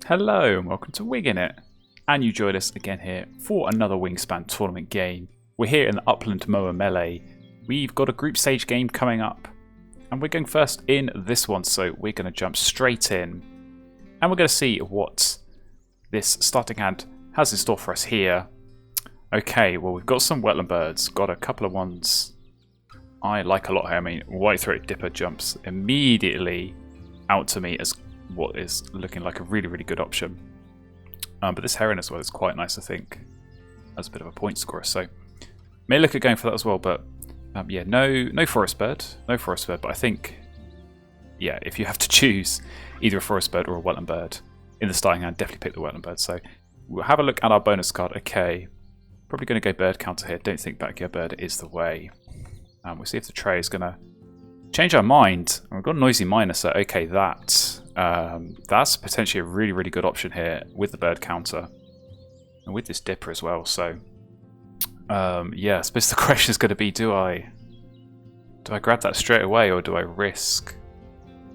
Hello and welcome to Wingin It, and you join us again here for another Wingspan tournament game. We're here in the Upland Mower Melee. We've got a group stage game coming up, and we're going first in this one, so we're going to jump straight in, and we're going to see what this starting hand has in store for us here. Okay, well we've got some wetland birds, got a couple of ones I like a lot here. I mean, white-throated dipper jumps immediately out to me as what is looking like a really good option. But this heron as well is quite nice, I think, as a bit of a point scorer. So may look at going for that as well. But yeah, no forest bird, But I think, yeah, if you have to choose either a forest bird or a wetland bird in the starting hand, definitely pick the wetland bird. So we'll have a look at our bonus card. Okay, probably going to go bird counter here. Don't think backyard bird is the way. We'll see if the tray is going to change our mind. We've got a noisy miner, so okay, that's potentially a really good option here with the bird counter and with this dipper as well. So yeah, I suppose the question is going to be, do I grab that straight away, or do I risk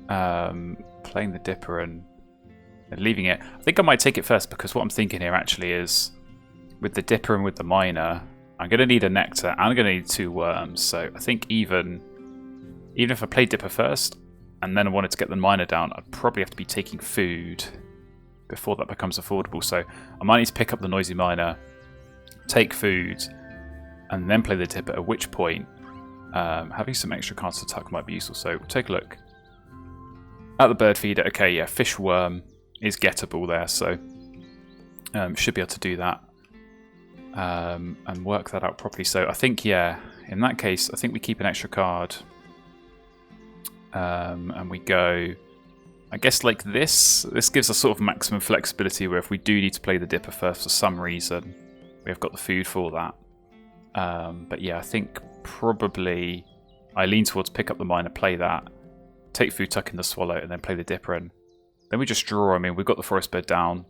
playing the dipper and leaving it? I think I might take it first, because what I'm thinking here actually is, with the dipper and with the miner, I'm going to need a nectar and I'm going to need 2 worms. So I think even if I play dipper first and then I wanted to get the miner down, I'd probably have to be taking food before that becomes affordable. So I might need to pick up the noisy miner, take food, and then play the dipper, at which point having some extra cards to tuck might be useful. So we'll take a look at the bird feeder. Okay, yeah, fish worm is gettable there, so should be able to do that and work that out properly. So I think, yeah, in that case, I think we keep an extra card. And we go, I guess, like this. This gives us sort of maximum flexibility, where if we do need to play the dipper first for some reason, we have got the food for that. But yeah, I think probably I lean towards pick up the miner, play that, take food, tuck in the swallow, and then play the dipper. And then we just draw. I mean, we've got the forest bird down,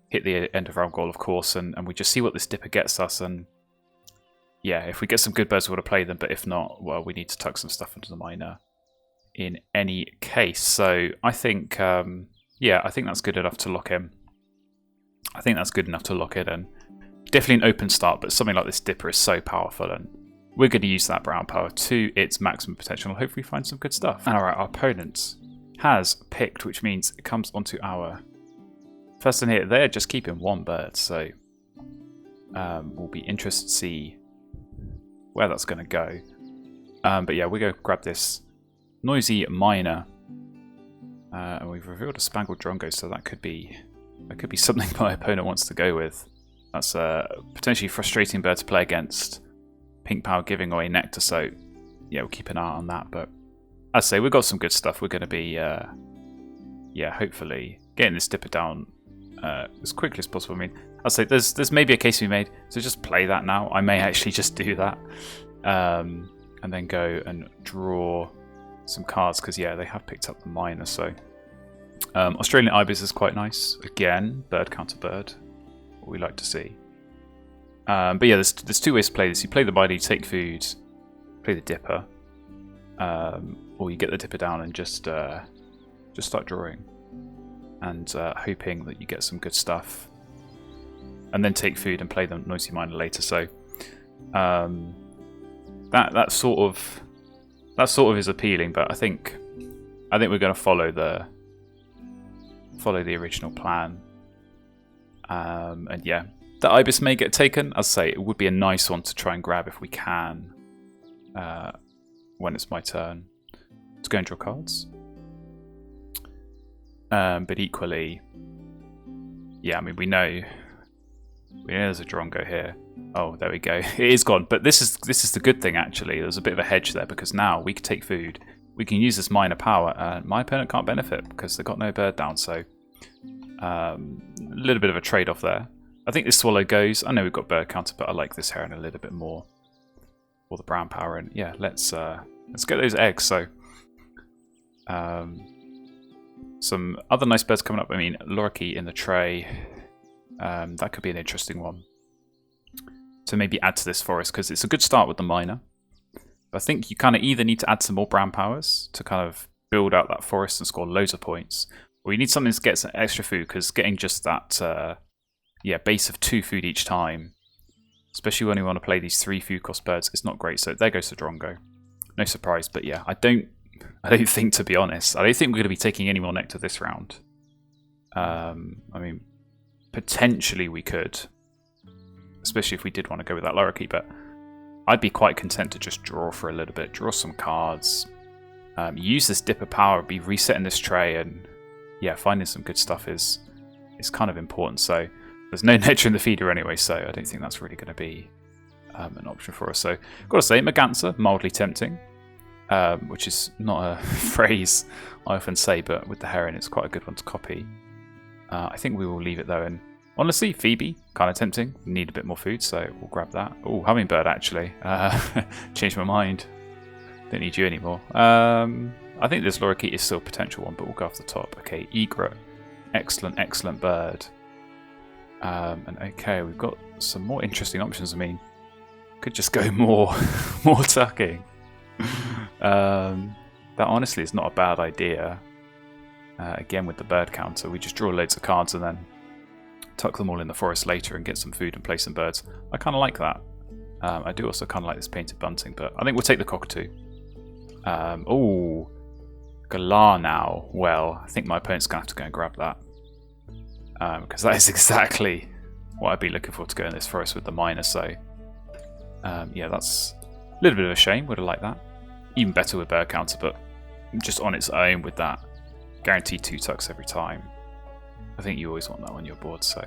hit the end of round goal, of course, and we just see what this dipper gets us. And yeah, if we get some good birds, we want to play them. But if not, well, we need to tuck some stuff into the miner in any case. So I think, yeah, I think that's good enough to lock in. I think that's good enough to lock it in. Definitely an open start, but something like this dipper is so powerful, and we're going to use that brown power to its maximum potential and hopefully find some good stuff. And alright, our opponent has picked, which means it comes onto our first in here. They're just keeping 1 bird, so we'll be interested to see where that's going to go. But yeah, we're going to grab this noisy miner, and we've revealed a spangled drongo, so that could be something my opponent wants to go with. That's a potentially frustrating bird to play against. Pink power giving away nectar, so yeah, we'll keep an eye on that. But as I say, we've got some good stuff. We're going to be yeah, hopefully getting this dipper down as quickly as possible. I mean, I'll say there's maybe a case to be made, so just play that now. I may actually just do that, and then go and draw some cards, because yeah, they have picked up the miner. So Australian ibis is quite nice. Again, bird counter bird, what we like to see. But yeah, there's 2 ways to play this. You play the miner, you take food, play the dipper, or you get the dipper down and just start drawing and hoping that you get some good stuff, and then take food and play the noisy miner later. So that sort of is appealing, but I think we're going to follow the original plan. And yeah, the ibis may get taken. As I say, it would be a nice one to try and grab if we can, when it's my turn to go and draw cards. But equally, yeah, I mean, we know there's a drongo here. Oh, there we go. It is gone. But this is the good thing, actually. There's a bit of a hedge there, because now we can take food. We can use this miner power, and my opponent can't benefit because they've got no bird down. So a little bit of a trade-off there. I think this swallow goes. I know we've got bird counter, but I like this heron a little bit more for the brown power. And yeah, let's get those eggs. So some other nice birds coming up. I mean, lorikeet in the tray. That could be an interesting one to maybe add to this forest, because it's a good start with the miner. But I think you kind of either need to add some more brown powers to kind of build out that forest and score loads of points, or We need something to get some extra food, because getting just that base of 2 food each time, especially when you want to play these 3 food cost birds, is not great. So there goes the Drongo. No surprise, but yeah, I don't think, to be honest, I don't think we're going to be taking any more nectar this round. I mean, potentially we could, especially if we did want to go with that lorikeet, but I'd be quite content to just draw for a little bit, draw some cards, use this dipper power, be resetting this tray, and yeah, finding some good stuff is kind of important. So there's no nectar in the feeder anyway, so I don't think that's really going to be an option for us. So got to say, Merganser, mildly tempting, which is not a phrase I often say, but with the heron it's quite a good one to copy. I think we will leave it though, and honestly, Phoebe, kind of tempting. We need a bit more food, so we'll grab that. Oh, hummingbird actually. Changed my mind. Don't need you anymore. I think this lorikeet is still a potential one, but we'll go off the top. Okay, egret. Excellent, excellent bird. And okay, we've got some more interesting options. I mean, could just go more tucking. That honestly is not a bad idea. Again, with the bird counter, we just draw loads of cards and then tuck them all in the forest later and get some food and play some birds. I kind of like that. I do also kind of like this painted bunting, but I think we'll take the cockatoo. Oh, Galar now. Well, I think my opponent's going to have to go and grab that. Because that is exactly what I'd be looking for to go in this forest with the miner. So, yeah, that's a little bit of a shame. Would have liked that. Even better with bird counter, but just on its own with that guaranteed 2 tucks every time. I think you always want that on your board, so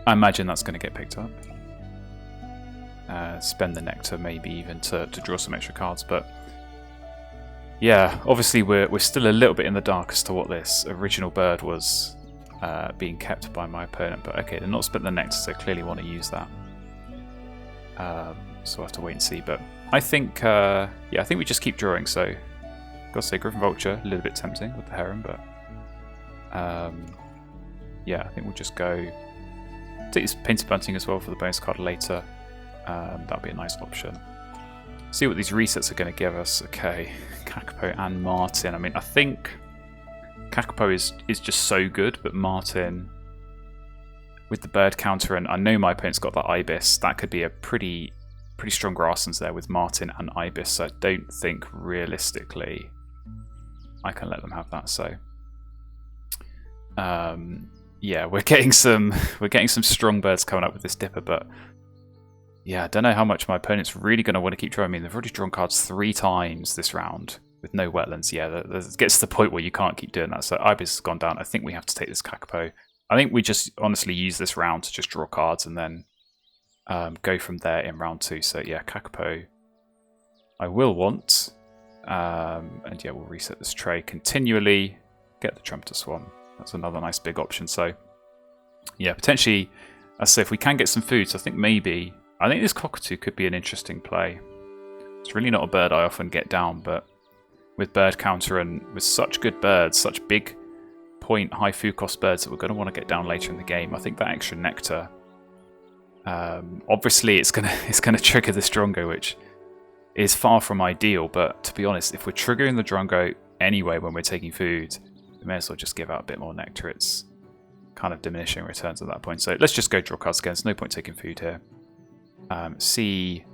I imagine that's going to get picked up. Spend the nectar maybe even to draw some extra cards, but yeah, obviously we're still a little bit in the dark as to what this original bird was being kept by my opponent, but okay, they're not spent the nectar, so clearly want to use that. So we'll have to wait and see, but I think I think we just keep drawing. So gotta say, Griffin Vulture, a little bit tempting with the heron, but yeah, I think we'll just go take this painted bunting as well for the bonus card later. That'll be a nice option. See what these resets are going to give us. Okay, Kakapo and Martin. I mean, I think Kakapo is just so good, but Martin with the bird counter, and I know my opponent's got that Ibis. That could be a pretty strong grasslands there with Martin and Ibis. So I don't think realistically I can let them have that. So yeah, we're getting some strong birds coming up with this dipper, but yeah, I don't know how much my opponent's really going to want to keep drawing. I mean, they've already drawn cards 3 times this round with no wetlands. Yeah, that gets to the point where you can't keep doing that. So Ibis has gone down. I think we have to take this Kakapo. I think we just honestly use this round to just draw cards and then go from there in round 2. So yeah, Kakapo I will want. And yeah, we'll reset this tray continually. Get the Trumpeter Swan. That's another nice big option. So yeah, potentially, as I say, if we can get some food, so I think this cockatoo could be an interesting play. It's really not a bird I often get down, but with bird counter and with such good birds, such big point, high food cost birds that we're going to want to get down later in the game, I think that extra nectar, obviously it's gonna trigger this Drongo, which is far from ideal. But to be honest, if we're triggering the Drongo anyway when we're taking food, we may as well just give out a bit more nectar. It's kind of diminishing returns at that point. So let's just go draw cards again. There's no point taking food here. See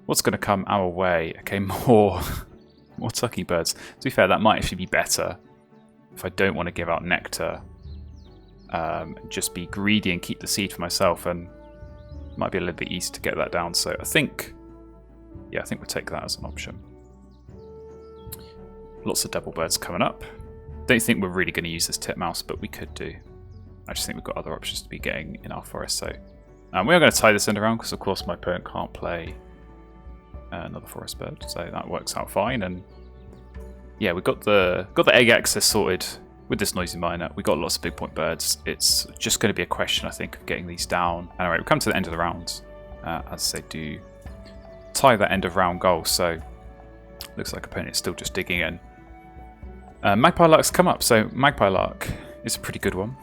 what's going to come our way. Okay, more tucking birds. To be fair, that might actually be better if I don't want to give out nectar. Just be greedy and keep the seed for myself, and it might be a little bit easy to get that down. So I think we'll take that as an option. Lots of devil birds coming up. Don't think we're really going to use this titmouse, but we could do. I just think we've got other options to be getting in our forest. So we are going to tie this end around because, of course, my opponent can't play another forest bird, so that works out fine. And yeah, we've got the egg access sorted with this noisy miner. We've got lots of big point birds. It's just going to be a question, I think, of getting these down. Anyway, we've come to the end of the round. As they do tie that end of round goal, so looks like opponent's still just digging in. Magpie Lark's come up, so Magpie Lark is a pretty good one,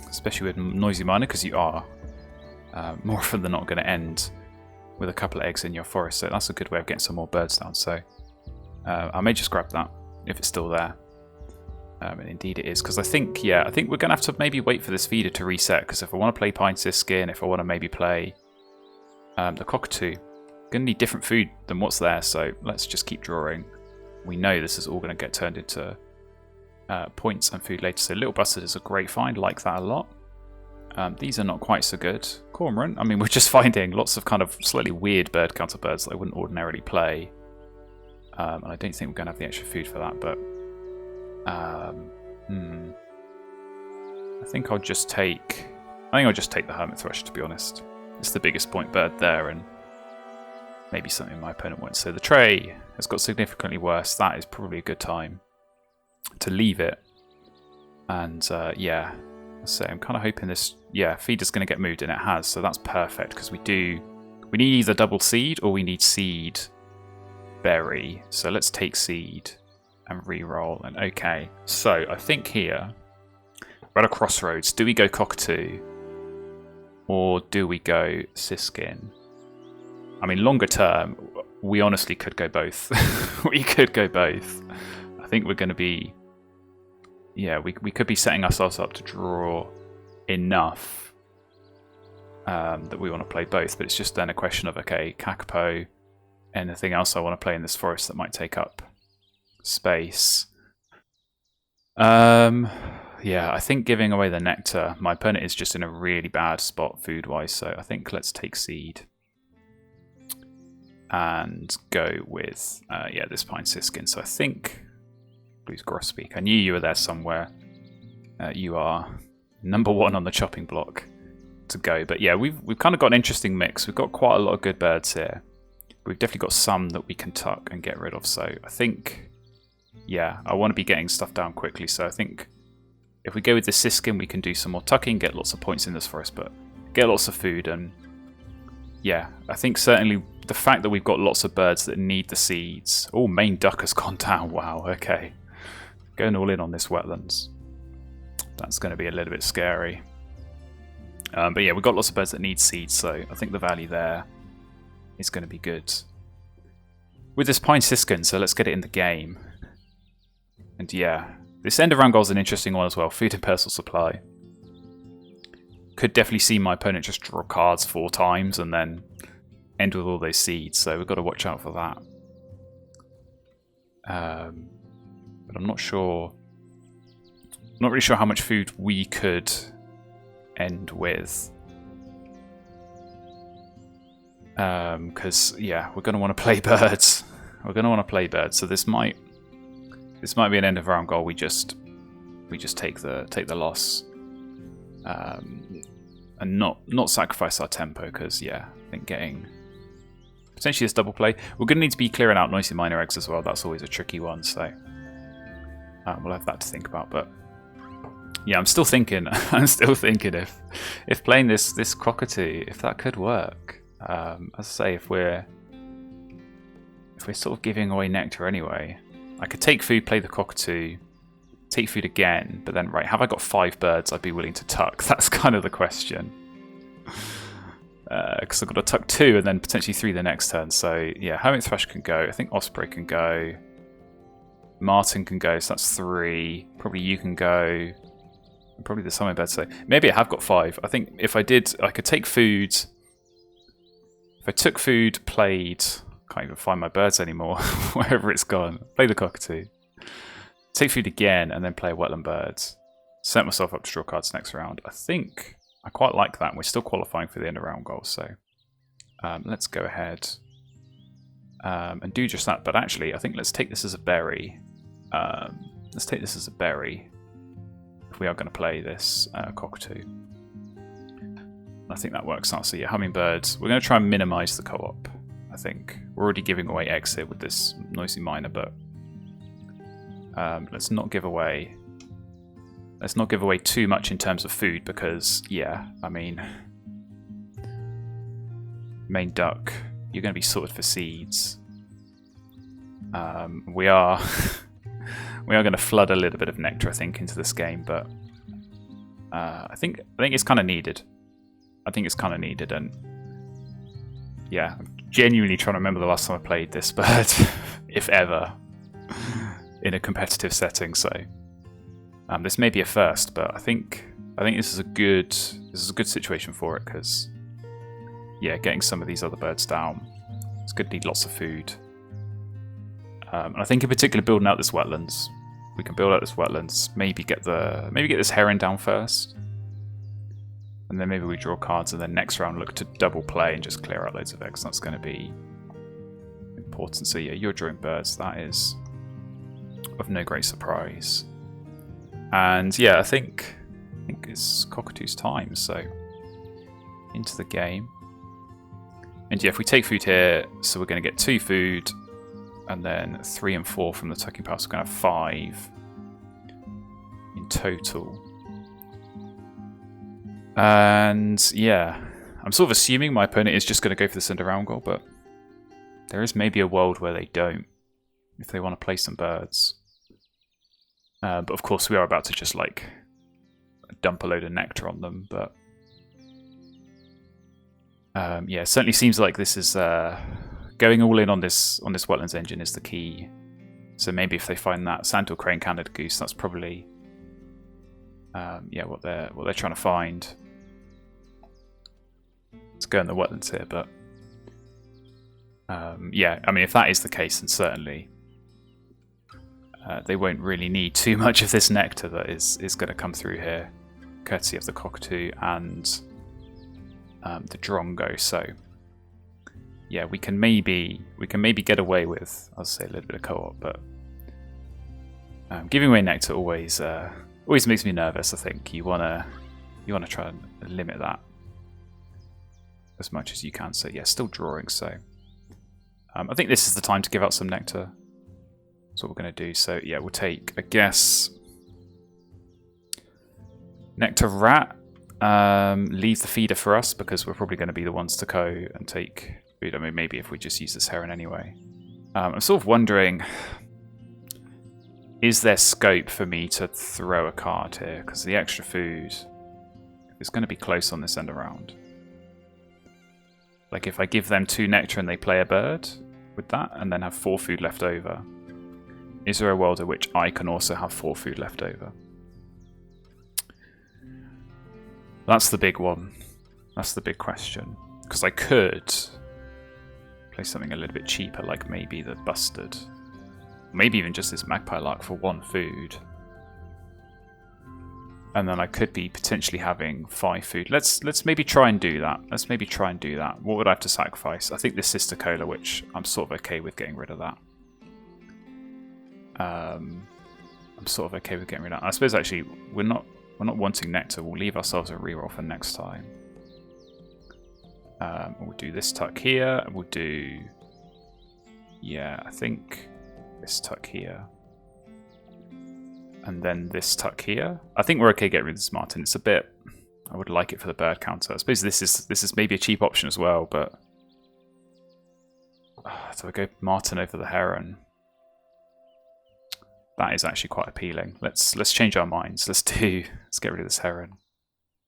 especially with noisy miner, because you are more often than not going to end with a couple of eggs in your forest, so that's a good way of getting some more birds down. So I may just grab that if it's still there. And indeed it is, because I think, yeah, I think we're going to have to maybe wait for this feeder to reset, because if I want to play Pine Siskin, if I want to maybe play the Cockatoo, I'm going to need different food than what's there, so let's just keep drawing. We know this is all going to get turned into points and food later, so Little Bustard is a great find, like that a lot. These are not quite so good. Cormorant, I mean, we're just finding lots of kind of slightly weird bird counter birds that I wouldn't ordinarily play. And I don't think we're going to have the extra food for that, but I think I'll just take the Hermit Thrush, to be honest. It's the biggest point bird there, and maybe something my opponent won't. So the tray has got significantly worse. That is probably a good time to leave it. And yeah, so I'm kind of hoping this, yeah, feeder's going to get moved, and it has. So that's perfect, because we need either double seed or we need seed berry. So let's take seed and re-roll. And okay, so I think here we're at a crossroads. Do we go Cockatoo or do we go Siskin? I mean, longer term, we honestly could go both. We could go both. I think we're going to be, yeah, we could be setting ourselves up to draw enough that we want to play both. But it's just then a question of, okay, Kakapo, anything else I want to play in this forest that might take up space. Yeah, I think giving away the nectar, my opponent is just in a really bad spot food-wise, so I think let's take seed and go with, yeah, this Pine Siskin. So I think Blue's Grosbeak. I knew you were there somewhere. You are number one on the chopping block to go. But yeah, we've kind of got an interesting mix. We've got quite a lot of good birds here. We've definitely got some that we can tuck and get rid of. So I think, yeah, I want to be getting stuff down quickly. So I think if we go with the Siskin, we can do some more tucking, get lots of points in this forest, but get lots of food. And yeah, I think certainly the fact that we've got lots of birds that need the seeds. Oh, main duck has gone down. Wow, okay. Going all in on this wetlands. That's going to be a little bit scary. But yeah, we've got lots of birds that need seeds, so I think the value there is going to be good. With this Pine Siskin, so let's get it in the game. And yeah, this end of round goal is an interesting one as well. Food and personal supply. Could definitely see my opponent just draw cards 4 times and then end with all those seeds, so we've got to watch out for that. But I'm not sure. I'm not really sure how much food we could end with. Because yeah, we're going to want to play birds. We're going to want to play birds. So this might be an end of round goal. We just take the loss, and not sacrifice our tempo. Because yeah, I think getting potentially this double play. We're going to need to be clearing out noisy minor eggs as well. That's always a tricky one. So we'll have that to think about. But yeah, I'm still thinking. I'm still thinking if playing this cockatoo, if that could work. As I say, if we're sort of giving away nectar anyway, I could take food, play the cockatoo, take food again, but then right, have I got 5 birds I'd be willing to tuck? That's kind of the question. Because I've got to tuck 2 and then potentially 3 the next turn. So yeah, Hermit Thrush can go. I think Osprey can go. Martin can go. So that's 3. Probably you can go. And probably the Hummingbird. So maybe I have got 5. I think if I did, I could take food. If I took food, played, can't even find my birds anymore, wherever it's gone. Play the cockatoo. Take food again, and then play a wetland birds. Set myself up to draw cards next round. I think I quite like that. And we're still qualifying for the end of round goal, so let's go ahead and do just that. But actually, I think let's take this as a berry. Let's take this as a berry if we are going to play this cockatoo. I think that works out. So yeah, hummingbirds. We're going to try and minimize the co-op. I think we're already giving away eggs here with this noisy miner, but let's not give away too much in terms of food because yeah, I mean, main duck, you're going to be sorted for seeds. We are going to flood a little bit of nectar, I think, into this game, but I think it's kind of needed. I think it's kind of needed, and yeah, I'm genuinely trying to remember the last time I played this bird, if ever, in a competitive setting. So This may be a first, but I think this is a good situation for it because, yeah, getting some of these other birds down, it's going to need lots of food. And I think in particular building out this wetlands, we can build out this wetlands. Maybe get this heron down first, and then maybe we draw cards, and then next round look to double play and just clear out loads of eggs. That's going to be important. So yeah, you're drawing birds. That is of no great surprise. And yeah, I think it's Cockatoo's time. So into the game. And yeah, if we take food here, so we're going to get 2 food, and then 3 and 4 from the tucking pouch. So we're going to have 5 in total. And yeah, I'm sort of assuming my opponent is just going to go for the cinder round goal, but there is maybe a world where they don't, if they want to play some birds. But of course, we are about to just like dump a load of nectar on them. But yeah, it certainly seems like this is going all in on this wetlands engine is the key. So maybe if they find that sandhill crane, Canada goose, that's probably yeah, what they're trying to find. Let's go in the wetlands here, but yeah, I mean, if that is the case, then certainly they won't really need too much of this nectar that is going to come through here, courtesy of the cockatoo and the drongo. So yeah, we can maybe get away with, I'll say, a little bit of co-op, but giving away nectar always makes me nervous. I think you wanna try and limit that as much as you can. So yeah, still drawing. So I think this is the time to give out some nectar. That's what we're going to do. So yeah, we'll take, I guess, nectar rat. Leave the feeder for us because we're probably going to be the ones to go and take food. I mean, maybe if we just use this heron anyway. I'm sort of wondering, is there scope for me to throw a card here? Because the extra food is going to be close on this end around. Like if I give them 2 nectar and they play a bird with that and then have 4 food left over, is there a world in which I can also have 4 food left over? That's the big one. That's the big question. Because I could play something a little bit cheaper, like maybe the bustard. Maybe even just this magpie lark for 1 food. And then I could be potentially having 5 food. Let's maybe try and do that. Let's maybe try and do that. What would I have to sacrifice? I think this Sister Cola, which I'm sort of okay with getting rid of that. I'm sort of okay with getting rid of that. I suppose actually we're not wanting nectar. We'll leave ourselves a reroll for next time. We'll do this tuck here. We'll do, yeah, I think this tuck here. And then this tuck here. I think we're okay getting rid of this martin. It's a bit, I would like it for the bird counter. I suppose this is maybe a cheap option as well, but so I go martin over the heron. That is actually quite appealing. Let's change our minds. Let's get rid of this heron.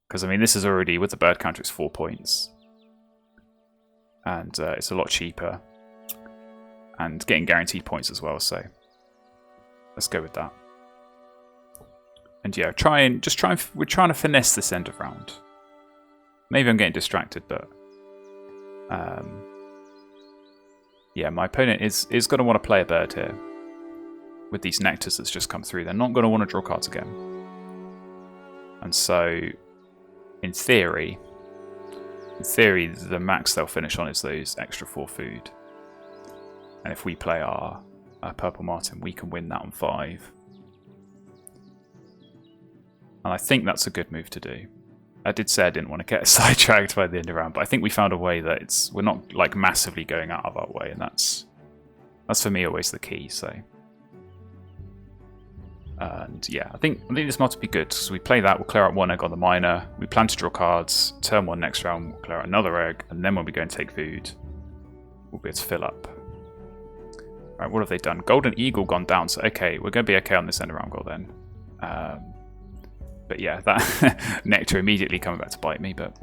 Because I mean, this is already, with the bird counter, it's 4 points. And it's a lot cheaper. And getting guaranteed points as well, so let's go with that. And yeah, we're trying to finesse this end of round. Maybe I'm getting distracted, but yeah, my opponent is going to want to play a bird here. With these nectars that's just come through, they're not going to want to draw cards again. And so, in theory, the max they'll finish on is those extra 4 food. And if we play our purple martin, we can win that on 5. And I think that's a good move to do. I did say I didn't want to get sidetracked by the end of round, but I think we found a way that we're not like massively going out of our way, and that's for me always the key. So. And yeah, I think this might be good. So we play that, we'll clear out 1 egg on the miner. We plan to draw cards. Turn 1 next round, we'll clear out another egg, and then when we go and take food, we'll be able to fill up. Right, what have they done? Golden Eagle gone down. So okay, we're going to be okay on this end of round goal then. But yeah, that nectar immediately coming back to bite me. But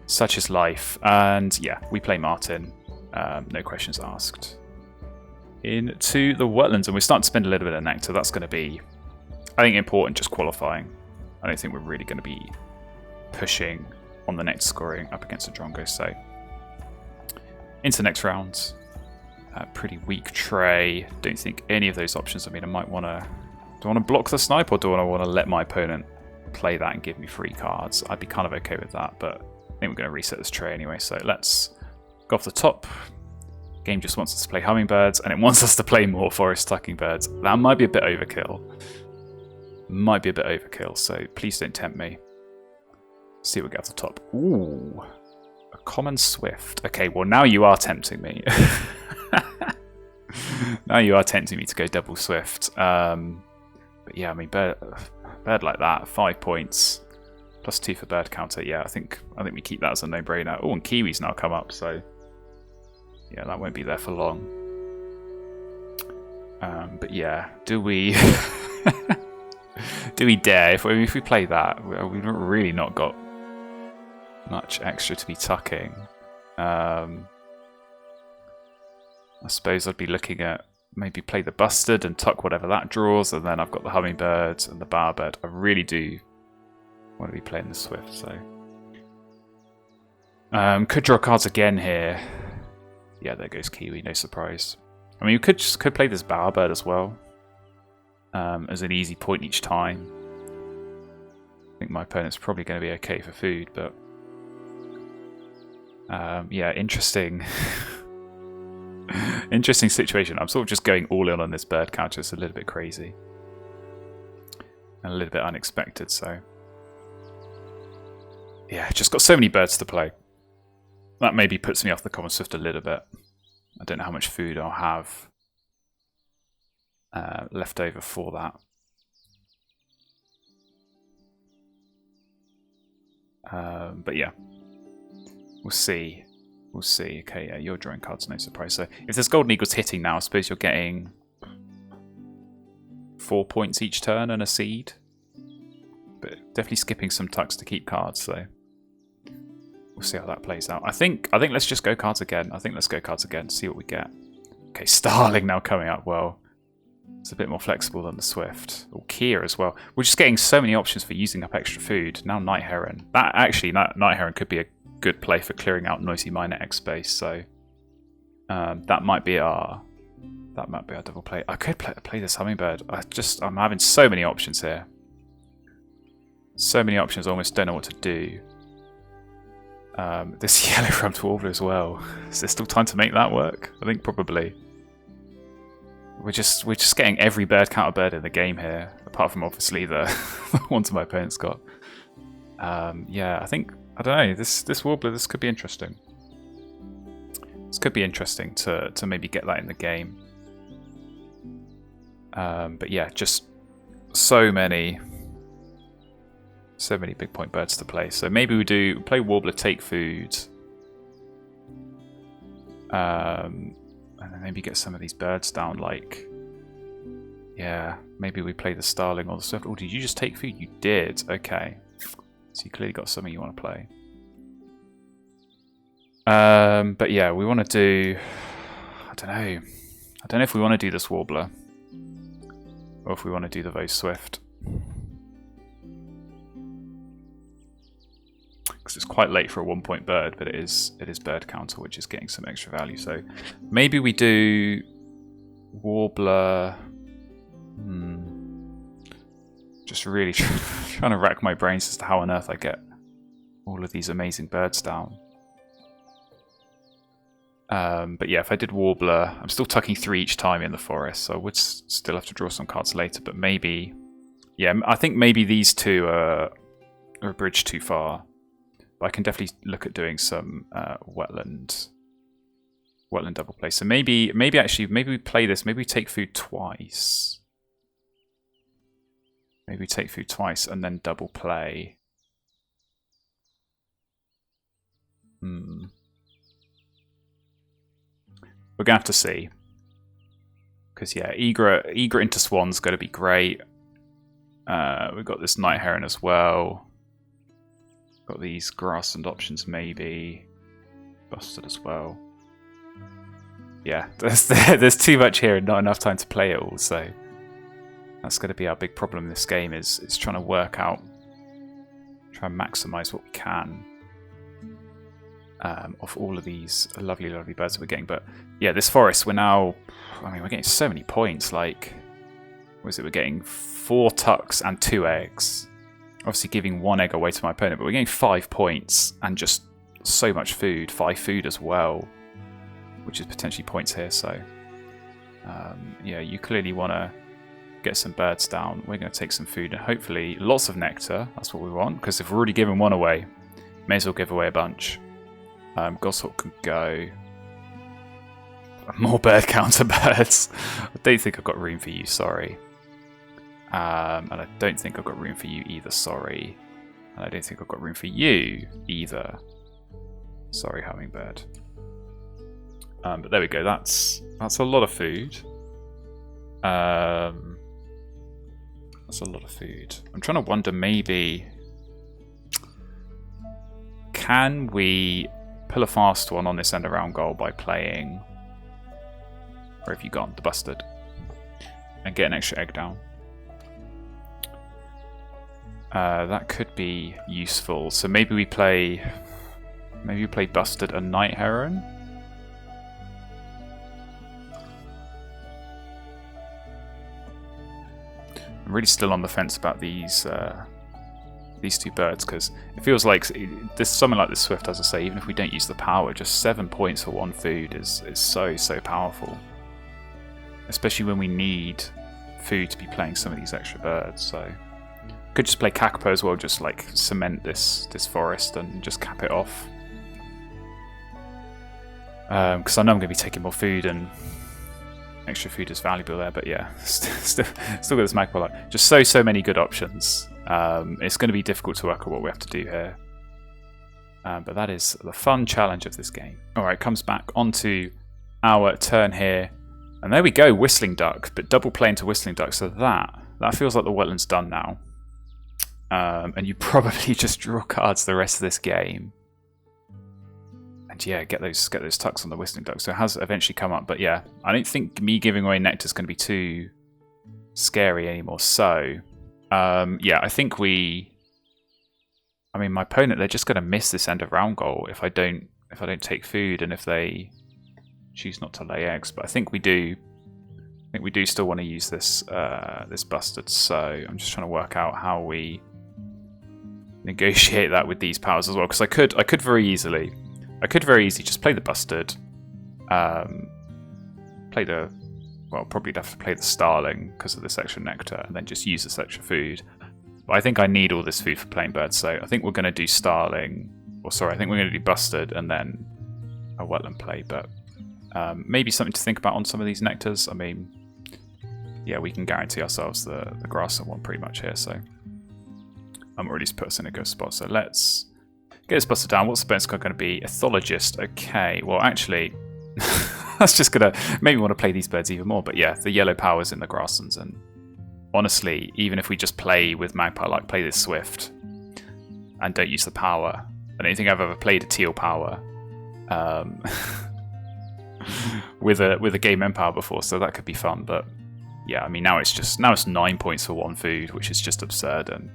such is life. And yeah, we play Martin. No questions asked. Into the wetlands, and we're starting to spend a little bit of nectar. That's going to be important just qualifying. I don't think we're really going to be pushing on the next scoring up against a Drongo. So into the next round. Pretty weak tray. Don't think any of those options. I mean, I might want to. Do I want to block the snipe, or do I want to let my opponent play that and give me free cards? I'd be kind of okay with that, but I think we're going to reset this tray anyway. So let's go off the top. Game just wants us to play hummingbirds, and it wants us to play more forest tucking birds. That might be a bit overkill. Might be a bit overkill, so please don't tempt me. See what we get off the top. Ooh, a common swift. Okay, well now you are tempting me. Now you are tempting me to go double swift. But yeah, I mean, bird like that, 5 points, +2 for bird counter. Yeah, I think we keep that as a no-brainer. Oh, and Kiwi's now come up, so yeah, that won't be there for long. But yeah, do we do we dare? If we play that, we've really not got much extra to be tucking. I suppose I'd be looking at maybe play the bustard and tuck whatever that draws, and then I've got the hummingbird and the bowerbird. I really do want to be playing the swift, so could draw cards again here. Yeah, there goes Kiwi. No surprise. I mean, we could play this bowerbird as well as an easy point each time. I think my opponent's probably going to be okay for food, but yeah, interesting. Interesting situation. I'm sort of just going all in on this bird counter. It's a little bit crazy and a little bit unexpected. So yeah, just got so many birds to play. That maybe puts me off the common swift a little bit. I don't know how much food I'll have left over for that. But yeah, we'll see. We'll see. Okay, yeah, you're drawing cards, no surprise. So if there's golden eagles hitting now, I suppose you're getting 4 points each turn and a seed. But definitely skipping some tucks to keep cards, so we'll see how that plays out. I think let's just go cards again. I think let's go cards again, see what we get. Okay, Starling now coming up. Well, it's a bit more flexible than the Swift. Or Kia as well. We're just getting so many options for using up extra food. Now Night Heron. That Night Heron could be a good play for clearing out Noisy Miner X space. So that might be our double play. I could play this Hummingbird. I'm having so many options here. So many options. I almost don't know what to do. This yellow rumped warbler as well. Is there still time to make that work? I think probably. We're just getting every bird counter bird in the game here, apart from obviously the ones my opponent's got. Yeah, I don't know. This warbler, this could be interesting. This could be interesting to maybe get that in the game. But yeah, just so many big point birds to play. So maybe we do play warbler, take food, and then maybe get some of these birds down. Like, yeah, maybe we play the Starling or the Swift. Oh, did you just take food? You did. Okay, so you clearly got something you want to play. But yeah, we want to do. I don't know if we want to do this warbler or if we want to do the very Swift. Because it's quite late for a 1 point bird, but it is bird counter, which is getting some extra value. So maybe we do warbler. Just really trying to rack my brains as to how on earth I get all of these amazing birds down. But yeah, if I did warbler, I'm still tucking 3 each time in the forest, so I would still have to draw some cards later. But maybe, yeah, I think maybe these two are a bridge too far. But I can definitely look at doing some wetland double play. So maybe we play this. Maybe we take food twice. Maybe we take food twice and then double play. We're gonna have to see. Because yeah, Egret into Swan's gonna be great. We've got this Night Heron as well. Got these grassland options, maybe Busted as well. Yeah, there's too much here and not enough time to play it all. So That's going to be our big problem in this game, is trying to work out, try and maximise what we can of all of these lovely, lovely birds that we're getting. But yeah, this forest, we're now, I mean, we're getting so many points. Like, what is it? We're getting 4 tucks and 2 eggs. Obviously giving 1 egg away to my opponent, but we're getting 5 points and just so much food, 5 food as well, which is potentially points here. So yeah, you clearly want to get some birds down. We're going to take some food and hopefully lots of nectar. That's what we want, because if we're already giving 1 away, may as well give away a bunch. Goshawk can go. More bird counter birds. I don't think I've got room for you, sorry. And I don't think I've got room for you either, sorry. And I don't think I've got room for you either. Sorry, hummingbird. But there we go, that's a lot of food. That's a lot of food. I'm trying to wonder, maybe, can we pull a fast one on this end around goal by playing, where have you gone, the bustard, and get an extra egg down? That could be useful. So maybe we play bustard and night heron. I'm really still on the fence about these 2 birds, because it feels like this, something like this swift, as I say, even if we don't use the power, just 7 points for 1 food is so powerful, especially when we need food to be playing some of these extra birds. So could just play Kakapo as well, just like cement this forest and just cap it off, because I know I'm going to be taking more food and extra food is valuable there. But yeah, still got this Magpie Lark. Just so many good options. It's going to be difficult to work out what we have to do here, but that is the fun challenge of this game. Alright, comes back onto our turn here, and there we go, Whistling Duck, but double play into Whistling Duck, so that feels like the wetland's done now. And you probably just draw cards the rest of this game. And yeah, get those tucks on the Whistling Duck. So it has eventually come up, but yeah, I don't think me giving away nectar is going to be too scary anymore. So yeah, I think my opponent, they're just going to miss this end of round goal if I don't take food and if they choose not to lay eggs. But I think we do still want to use this this bustard. So I'm just trying to work out how we negotiate that with these powers as well, because I could very easily just play the bustard, probably have to play the starling because of this extra nectar, and then just use this extra food. But I think I need all this food for playing birds, so I think we're going to do starling, I think we're going to do bustard and then a wetland play. But maybe something to think about on some of these nectars. I mean, yeah, we can guarantee ourselves the grassland one pretty much here, so I'm already put us in a good spot. So let's get this bustard down. What's the bonus card going to be? Ethologist. Okay, well actually, that's just going to make me want to play these birds even more. But yeah, the yellow power's in the grasslands, and honestly, even if we just play with Magpie, like play this swift and don't use the power, I don't think I've ever played a teal power with a game end power before, so that could be fun. But yeah, I mean, now it's 9 points for 1 food, which is just absurd. And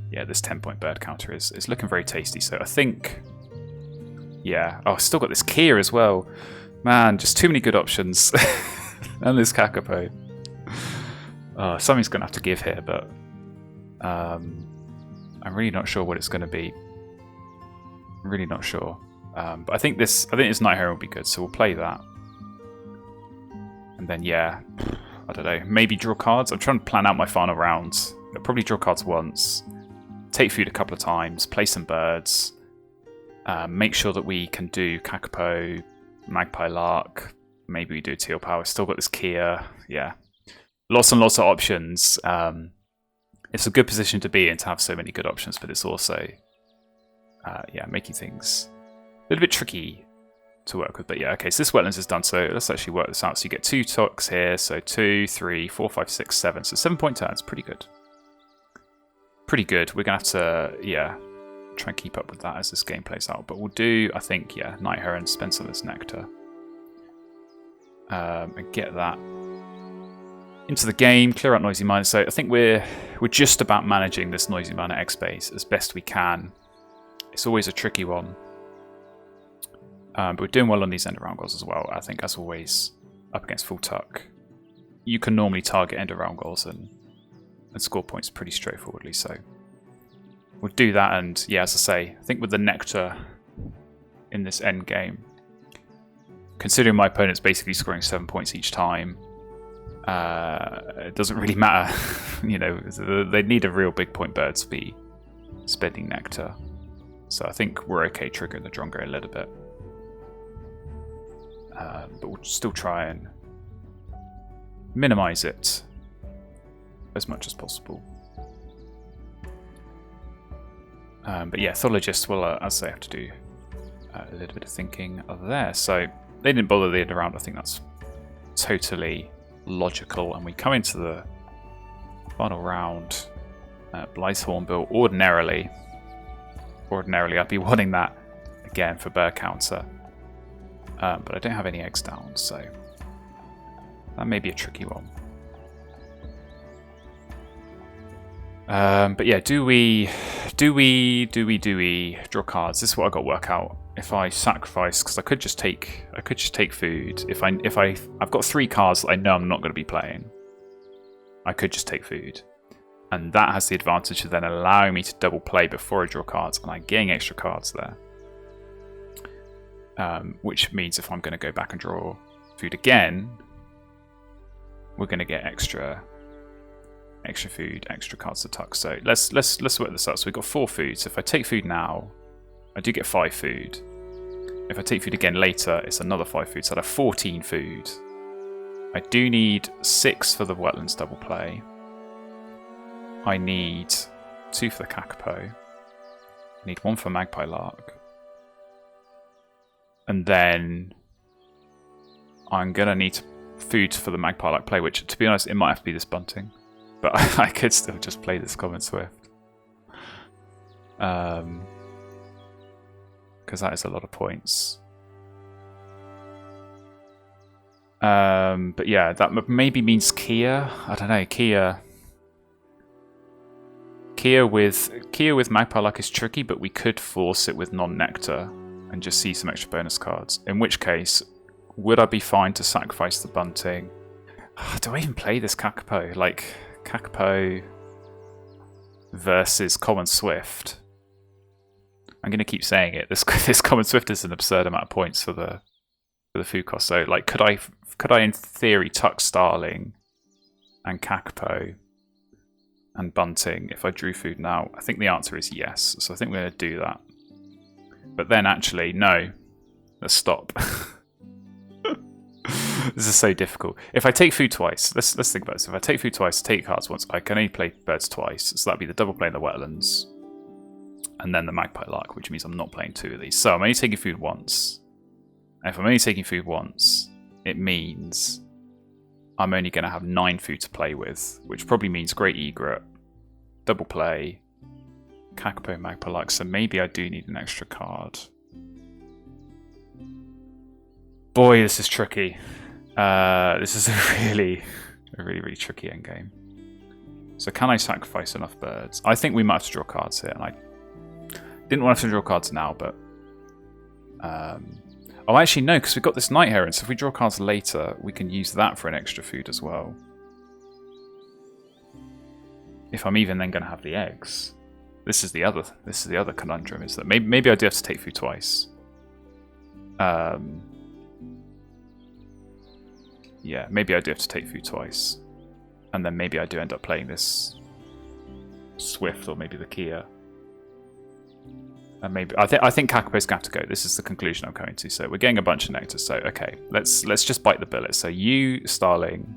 yeah, this 10-point bird counter is looking very tasty. So I think, yeah, oh, I've still got this Kia as well. Man, just too many good options. And this Kakapo. Something's going to have to give here, but I'm really not sure what it's going to be. I'm really not sure. But I think this Night Heron will be good, so we'll play that. And then, yeah, I don't know, maybe draw cards. I'm trying to plan out my final rounds. I'll probably draw cards once, take food a couple of times, play some birds, make sure that we can do Kakapo, Magpie Lark, maybe we do teal power. Still got this Kia, yeah. Lots and lots of options. It's a good position to be in to have so many good options, but it's also, yeah, making things a little bit tricky to work with. But yeah, okay, so this wetlands is done, so let's actually work this out. So you get 2 tucks here, so 2, 3, 4, 5, 6, 7. So 7-point turns, pretty good. Pretty good. We're going to have to, yeah, try and keep up with that as this game plays out. But we'll do, I think, yeah, Night Heron, spend some of this nectar. And get that Into the game, clear out noisy miner. So I think we're just about managing this noisy miner X base as best we can. It's always a tricky one. But we're doing well on these end around goals as well. I think, as always, up against full tuck, you can normally target end around goals and score points pretty straightforwardly. So we'll do that. And yeah, as I say, I think with the nectar in this end game, considering my opponent's basically scoring 7 points each time, it doesn't really matter. You know, they need a real big point bird to be spending nectar. So I think we're okay triggering the Drongo a little bit. But we'll still try and minimize it as much as possible. But yeah, Thologist will, as they have to do a little bit of thinking there. So they didn't bother the end around. I think that's totally logical. And we come into the final round. Blythe Hornbill. Ordinarily, I'd be wanting that again for bird counter. But I don't have any eggs down, so that may be a tricky one. But yeah, do we draw cards? This is what I got to work out. If I sacrifice, because I could just take food. I've got 3 cards that I know I'm not going to be playing. I could just take food, and that has the advantage of then allowing me to double play before I draw cards, and I'm getting extra cards there. Which means if I'm going to go back and draw food again, we're going to get extra food, extra cards to tuck. So let's work this out. So we've got 4 food. So if I take food now, I do get 5 food. If I take food again later, it's another 5 food. So I have 14 food. I do need 6 for the wetlands double play. I need 2 for the Kakapo. I need 1 for Magpie Lark. And then I'm going to need food for the Magpie Lark play, which, to be honest, it might have to be this bunting. But I could still just play this Common Swift. Because that is a lot of points. But yeah, that maybe means Kia. I don't know, Kia with Magpie Lark is tricky, but we could force it with non-nectar and just see some extra bonus cards. In which case, would I be fine to sacrifice the bunting? Do I even play this Kakapo? Like, Kakapo versus Common Swift. I'm going to keep saying it. This Common Swift is an absurd amount of points for the food cost. So, like, could I in theory tuck Starling and Kakapo and bunting if I drew food now? I think the answer is yes. So I think we're going to do that. But then actually, no. Let's stop. This is so difficult. If I take food twice, let's think about this. If I take food twice, take cards once, I can only play birds twice. So that'd be the double play in the wetlands, and then the Magpie Lark, which means I'm not playing 2 of these. So I'm only taking food once. And if I'm only taking food once, it means I'm only going to have 9 food to play with, which probably means Great Egret, double play, Kakapo, Magpie Lark. So maybe I do need an extra card. Boy, this is tricky. This is a really tricky endgame. So can I sacrifice enough birds? I think we might have to draw cards here, and I didn't want to draw cards now, but oh, actually no, because we've got this Night Heron. So if we draw cards later, we can use that for an extra food as well. If I'm even then going to have the eggs, this is the other conundrum, is that maybe I do have to take food twice. Yeah, maybe I do have to take food twice. And then maybe I do end up playing this Swift or maybe the Kia. And maybe I think Kakapo's going to have to go. This is the conclusion I'm coming to. So we're getting a bunch of nectar. So okay, let's just bite the bullet. So you Starling.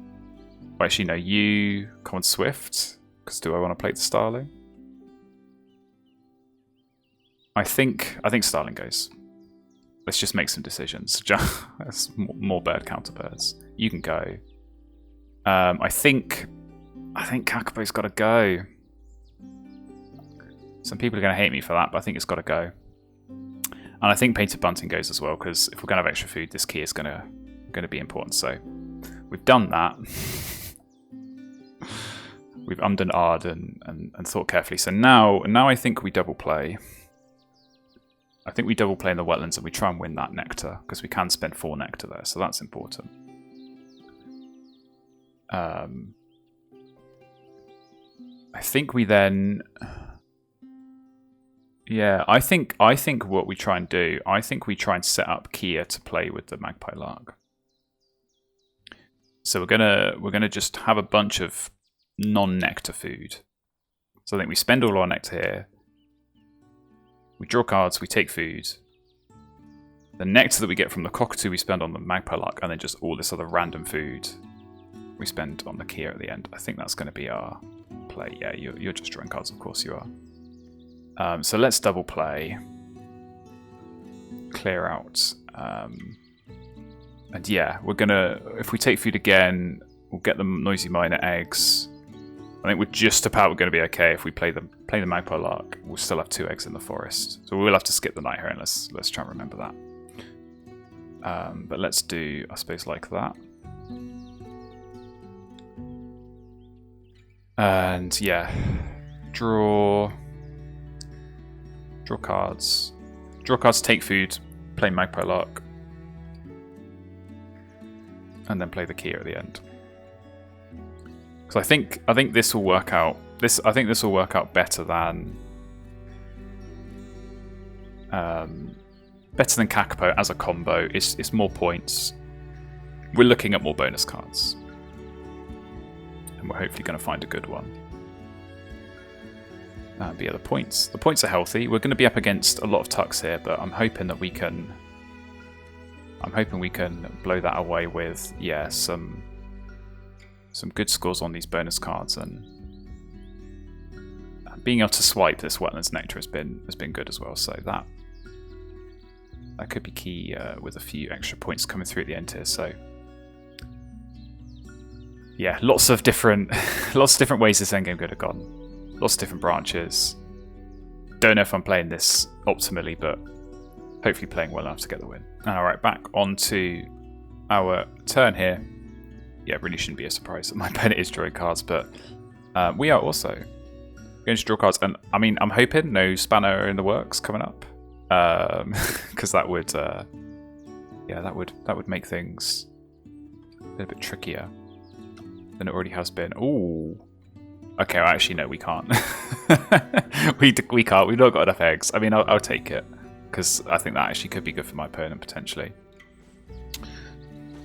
Well, actually no, you Common Swift. Because do I want to play the Starling? I think Starling goes. Let's just make some decisions. That's more bird counter birds. You can go. I think Kakapo's got to go. Some people are going to hate me for that, but I think it's got to go. And I think Painted Bunting goes as well, because if we're going to have extra food, this key is going to be important. So we've done that. we've ummed and ahed and thought carefully. So now I think we double play. I think we double play in the wetlands and we try and win that nectar, because we can spend 4 nectar there, so that's important. I think we then... Yeah, I think what we try and do, I think we try and set up Kia to play with the magpie lark. So we're gonna just have a bunch of non-nectar food. So I think we spend all our nectar here. We draw cards, we take food. The nectar that we get from the cockatoo we spend on the magpie lark, and then just all this other random food we spend on the Kia at the end. I think that's going to be our play. Yeah, you're just drawing cards, of course you are. So let's double play. Clear out. And yeah, we're gonna, if we take food again, we'll get the noisy miner eggs. I think we're just about going to be okay if we play the magpie lark. We'll still have 2 eggs in the forest, so we will have to skip the night here, and let's try and remember that. But let's do, I suppose, like that. And yeah, draw cards. Draw cards, take food, play magpie lark, and then play the Kia at the end. Because I think this will work out. I think this will work out better than Kakapo as a combo. It's more points. We're looking at more bonus cards, and we're hopefully going to find a good one. But yeah, the points are healthy. We're going to be up against a lot of tucks here, but I'm hoping that we can. I'm hoping we can blow that away with some good scores on these bonus cards, and being able to swipe this wetlands nectar has been good as well. So that could be key with a few extra points coming through at the end here. So yeah, lots of different ways this endgame could have gone. Lots of different branches. Don't know if I'm playing this optimally, but hopefully playing well enough to get the win. Alright, back onto our turn here. Yeah, it really shouldn't be a surprise that my opponent is drawing cards, but we are also going to draw cards. And I mean, I'm hoping no spanner in the works coming up, because that would, that would make things a little bit trickier than it already has been. Ooh. Okay, well, actually, no, we can't. we can't. We've not got enough eggs. I mean, I'll take it, because I think that actually could be good for my opponent, potentially.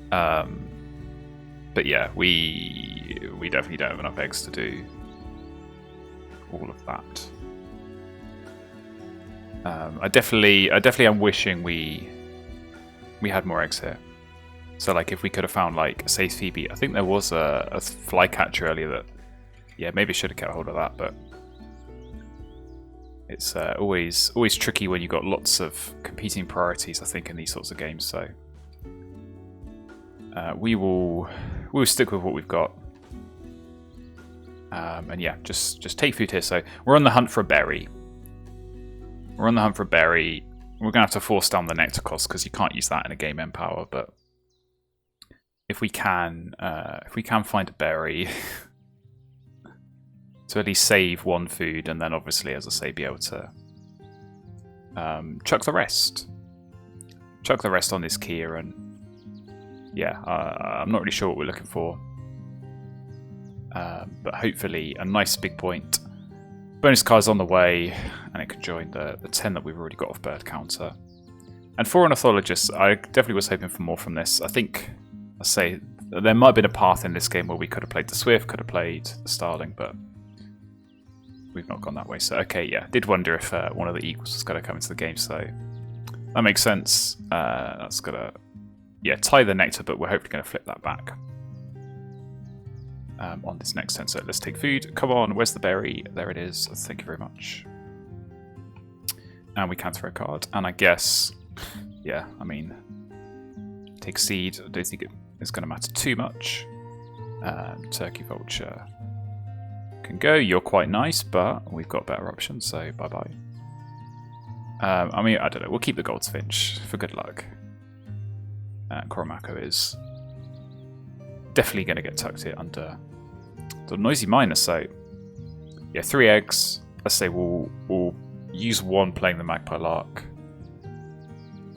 But yeah, we definitely don't have enough eggs to do all of that. I definitely am wishing we had more eggs here. So, like, if we could have found, like, say, Phoebe. I think there was a flycatcher earlier that, yeah, maybe should have kept hold of that, but it's always tricky when you've got lots of competing priorities, I think, in these sorts of games. So we will stick with what we've got, and yeah, just take food here. So we're on the hunt for a berry. We're on the hunt for a berry. We're gonna have to force down the nectar cost, because you can't use that in a game Empower. But if we can find a berry. To at least save 1 food, and then obviously, as I say, be able to chuck the rest. Chuck the rest on this Kia, and yeah, I'm not really sure what we're looking for. But hopefully a nice big point. Bonus card's on the way, and it could join the 10 that we've already got off bird counter. And for ornithologists, I definitely was hoping for more from this. I think, I say, there might have been a path in this game where we could have played the Swift, could have played the Starling, but we've not gone that way. So, okay, yeah. Did wonder if one of the Eagles was going to come into the game, so that makes sense. That's going to, yeah, tie the nectar, but we're hopefully going to flip that back on this next turn. So let's take food. Come on, where's the berry? There it is. Thank you very much. And we can throw a card. And I guess, yeah, I mean, take seed. I don't think it's going to matter too much. Turkey Vulture can go. You're quite nice, but we've got better options, so bye-bye. I mean, I don't know. We'll keep the Goldfinch for good luck. Coromako is definitely going to get tucked here under The noisy miner, so yeah, 3 eggs. Let's say we'll use 1 playing the magpie lark.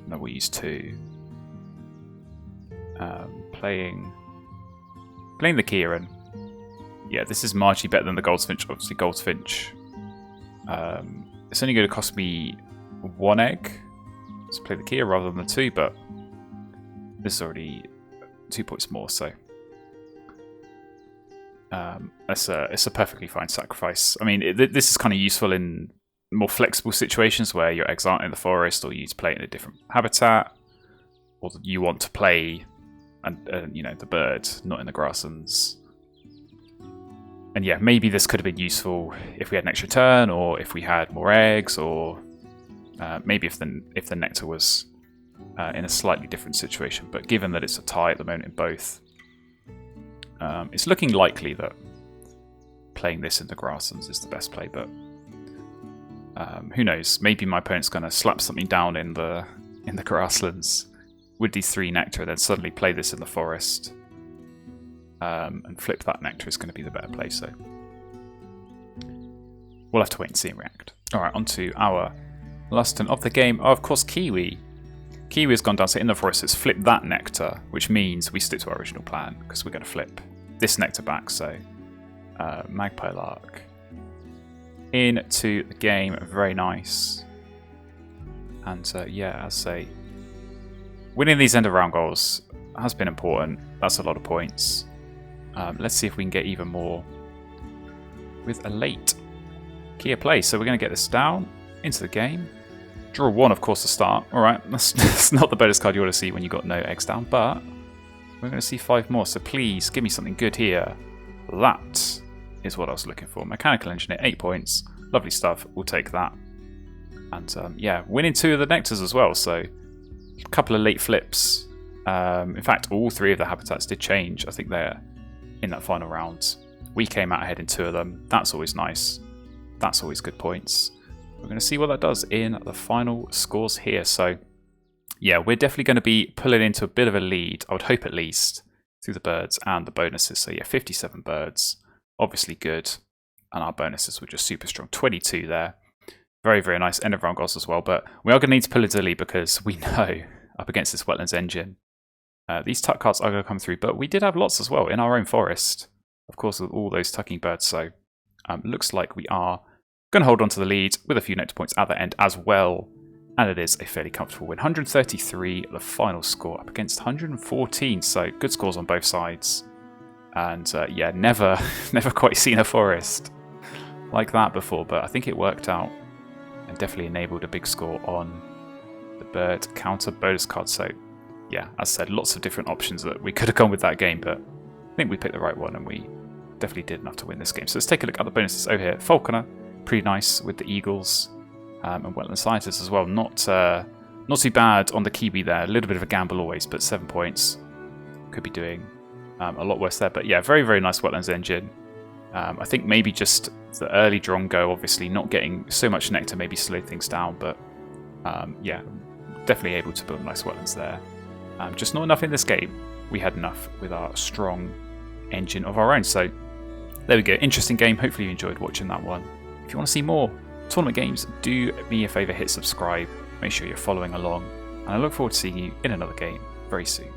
No, we'll use 2. Playing the Kieran. Yeah, this is marginally better than the Goldfinch. Obviously, Goldfinch. It's only going to cost me 1 egg to play the Kia rather than the 2, but this is already 2 points more, so it's a perfectly fine sacrifice. I mean, this is kind of useful in more flexible situations where your eggs aren't in the forest, or you need to play in a different habitat, or you want to play and you know, the bird, not in the grasslands. And yeah, maybe this could have been useful if we had an extra turn, or if we had more eggs, or maybe if the nectar was in a slightly different situation. But given that it's a tie at the moment in both, it's looking likely that playing this in the grasslands is the best play. But who knows? Maybe my opponent's going to slap something down in the grasslands with these 3 nectar, then suddenly play this in the forest, and flip that nectar is going to be the better play. So we'll have to wait and see and react. All right, on to our last turn of the game. Oh, of course, Kiwi. Kiwi has gone down, so in the forest it's flipped that nectar, which means we stick to our original plan, because we're going to flip this nectar back. So magpie lark into the game, very nice. And yeah, as I say, winning these end of round goals has been important. That's a lot of points. Let's see if we can get even more with a late Kia play. So we're going to get this down into the game. Draw 1, of course, to start. Alright, that's not the bonus card you want to see when you've got no eggs down, but we're going to see 5 more. So please give me something good here. That is what I was looking for. Mechanical Engineer, 8 points. Lovely stuff. We'll take that. And yeah, winning 2 of the nectars as well. So a couple of late flips. In fact, all 3 of the habitats did change. I think they're in that final round. We came out ahead in 2 of them. That's always nice. That's always good points. We're going to see what that does in the final scores here. So yeah, we're definitely going to be pulling into a bit of a lead, I would hope at least, through the birds and the bonuses. So yeah, 57 birds, obviously good. And our bonuses were just super strong. 22 there. Very, very nice end of round goals as well. But we are going to need to pull into the lead, because we know up against this wetlands engine, these tuck cards are going to come through. But we did have lots as well in our own forest, of course, with all those tucking birds. So looks like we are going to hold on to the lead with a few nectar points at the end as well. And it is a fairly comfortable win. 133, the final score, up against 114. So good scores on both sides. And yeah, never quite seen a forest like that before. But I think it worked out and definitely enabled a big score on the bird counter bonus card. So yeah, as I said, lots of different options that we could have gone with that game. But I think we picked the right one, and we definitely did enough to win this game. So let's take a look at the bonuses over here. Falconer, pretty nice with the eagles, and wetland scientists as well. Not too bad on the Kiwi there. A little bit of a gamble always, but 7 points. Could be doing a lot worse there. But yeah, very, very nice wetlands engine. I think maybe just the early drawn go, obviously not getting so much nectar maybe slowed things down, but yeah, definitely able to build nice wetlands there. Just not enough in this game. We had enough with our strong engine of our own. So there we go. Interesting game. Hopefully you enjoyed watching that one. If you want to see more tournament games, do me a favour, hit subscribe. Make sure you're following along. And I look forward to seeing you in another game very soon.